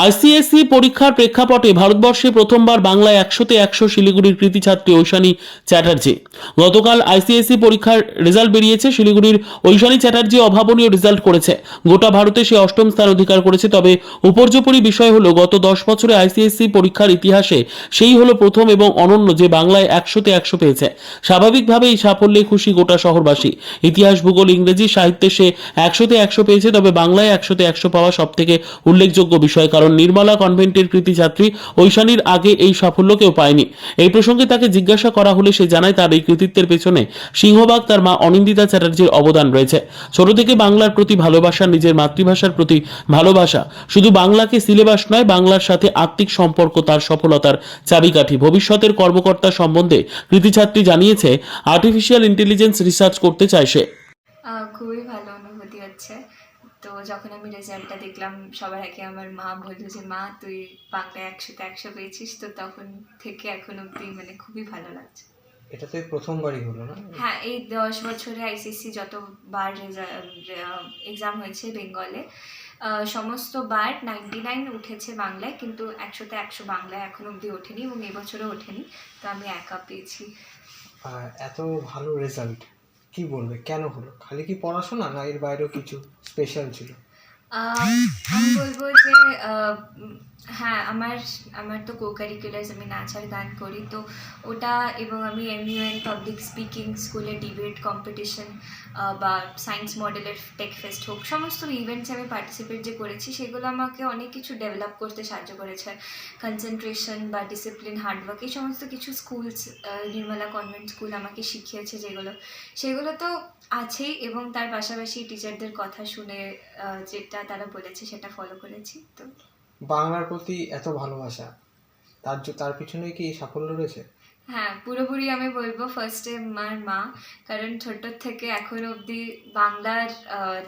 ICSE পরীক্ষার প্রেক্ষাপটে ভারতবর্ষে প্রথমবার বাংলায় 100তে 100 শিলিগুড়ির কৃতী ছাত্রী ঐশানী চ্যাটার্জি। গতকাল আইসিএসসি পরীক্ষার রেজাল্ট বেরিয়েছে। শিলিগুড়ির ঐশানী চ্যাটার্জি অভাবনীয় রেজাল্ট করেছে। গোটা ভারতে সে অষ্টম স্থান অধিকার করেছে। তবে উপর্যুপরি বিষয় হলো, গত 10 বছরে আইসিএসসি পরীক্ষার ইতিহাসে সেই হলো প্রথম এবং অনন্য যে বাংলায় 100তে 100 পেয়েছে। স্বাভাবিকভাবে এই সাফল্যে খুশি গোটা শহরবাসী। ইতিহাস, ভূগোল, ইংরেজি, সাহিত্যে সে 100তে 100 পেয়েছে। তবে বাংলায় 100তে 100 পাওয়া সব থেকে উল্লেখযোগ্য বিষয়, কারণ নির্মলা কনভেন্টের কৃতী ছাত্রী ঐশানীর আগে এই সাফল্য কেউ পায়নি। এই প্রসঙ্গে তাকে জিজ্ঞাসা করা হলে সে জানায়, তার এই কৃতিত্বের পেছনে সিংহভাগ তার মা অনিন্দিতা চ্যাটার্জির অবদান রয়েছে। ছোট থেকে বাংলার প্রতি ভালোবাসা, নিজের মাতৃভাষার প্রতি ভালোবাসা, শুধু বাংলাকে সিলেবাস নয়, বাংলার সাথে আত্মিক সম্পর্ক তার সফলতার চাবিকাঠি। ভবিষ্যতের কর্মকর্তা সম্বন্ধে কৃতী ছাত্রী জানিয়েছে, আর্টিফিশিয়াল ইন্টেলিজেন্স রিসার্চ করতে চায় সে। খুবই ভালো অনুভূতি হচ্ছে। তো যখন আমি রেজাল্টটা দেখলাম, সবার আগে আমার মা বলল যে মা তুই বাংলায় 100তে 100 পেয়েছিস, তো তখন থেকে এখন অব্দি মানে খুবই ভালো লাগছে। এটা তো এই প্রথমবারই হলো না? হ্যাঁ, এই 10 বছরে আইসিসি যতবার এক্সাম হয়েছে বেঙ্গলে, সমস্ত বার 99 উঠেছে বাংলায়, কিন্তু 100তে 100 বাংলায় এখন অব্দি ওঠেনি এবং এবছরও ওঠেনি। তো আমি একা পেয়েছি। এত ভালো রেজাল্ট, কি বলবে কেন হলো? খালি কি পড়াশোনা, না এর বাইরেও কিছু স্পেশাল ছিল? আমি বলবো যে হ্যাঁ, আমার আমার তো কো কারিকুলার্স, আমি নাচ আর গান করি, তো ওটা, এবং আমি এমইউএন পাবলিক স্পিকিং স্কুলে ডিবেট কম্পিটিশন বা সায়েন্স মডেলের টেক ফেস্ট হোক, সমস্ত ইভেন্টসে আমি পার্টিসিপেট যে করেছি, সেগুলো আমাকে অনেক কিছু ডেভেলপ করতে সাহায্য করেছে। কনসেন্ট্রেশন বা ডিসিপ্লিন, হার্ডওয়ার্ক, এই সমস্ত কিছু স্কুলস, নির্মলা কনভেন্ট স্কুল আমাকে শিখিয়েছে সেগুলো তো আছেই, এবং তার পাশাপাশি টিচারদের কথা শুনে যেটা তারা বলেছে সেটা ফলো করেছি। তো বাংলার প্রতি এত ভালোবাসা, তার পিছনে কি এই সাফল্য রয়েছে? হ্যাঁ, পুরোপুরি আমি বলবো ফার্স্টে আমার মা, কারণ ছোটোর থেকে এখন অবধি বাংলার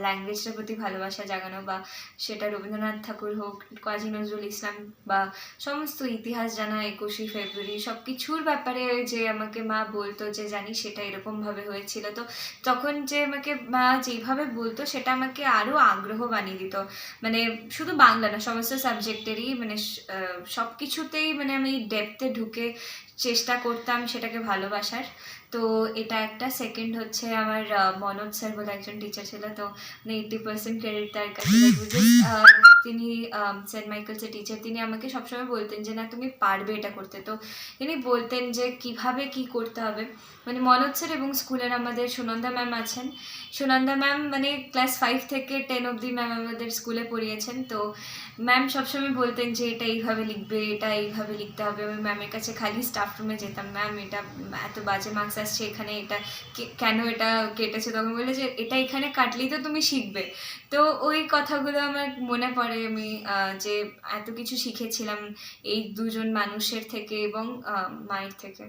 ল্যাঙ্গুয়েজটার প্রতি ভালোবাসা জাগানো, বা সেটা রবীন্দ্রনাথ ঠাকুর হোক, কাজী নজরুল ইসলাম, বা সমস্ত ইতিহাস জানা, 21শে ফেব্রুয়ারি, সব কিছুর ব্যাপারে যে আমাকে মা বলতো যে জানি সেটা এরকমভাবে হয়েছিল, তো তখন যে আমাকে মা যেইভাবে বলতো সেটা আমাকে আরও আগ্রহ বানিয়ে দিত। মানে শুধু বাংলা না, সমস্ত সাবজেক্টেরই, মানে সব কিছুতেই মানে আমি ডেপথে ঢুকে চেষ্টা করতাম সেটাকে ভালোবাসার। তো এটা একটা। সেকেন্ড হচ্ছে আমার মনোজ স্যার বলে একজন টিচার ছিল, তো 80% ক্রেডিট তার কাছে। তিনি সেন্ট মাইকেলসের টিচার, তিনি আমাকে সবসময় বলতেন যে না তুমি পারবে এটা করতে। তো তিনি বলতেন যে কিভাবে কি করতে হবে। মানে মনোজ স্যার এবং স্কুলের আমাদের সুনন্দা ম্যাম আছেন, সুনন্দা ম্যাম মানে ক্লাস 5 থেকে 10 অবধি ম্যাম আমাদের স্কুলে পড়িয়েছেন। তো ম্যাম সবসময় বলতেন যে এটা এইভাবে লিখবে, এটা এইভাবে লিখতে হবে। আমি ম্যামের কাছে খালি স্টাফ রুমে যেতাম, ম্যাম এটা এত বাজে মার্কস আসছে এখানে, এটা কেন এটা কেটেছে, তখন বললে যে এটা এখানে কাটলেই তো তুমি শিখবে। তো ওই কথাগুলো আমার মনে পড়ে, আমি যে এত কিছু শিখেছিলাম এই দুজন মানুষের থেকে এবং মায়ের থেকে।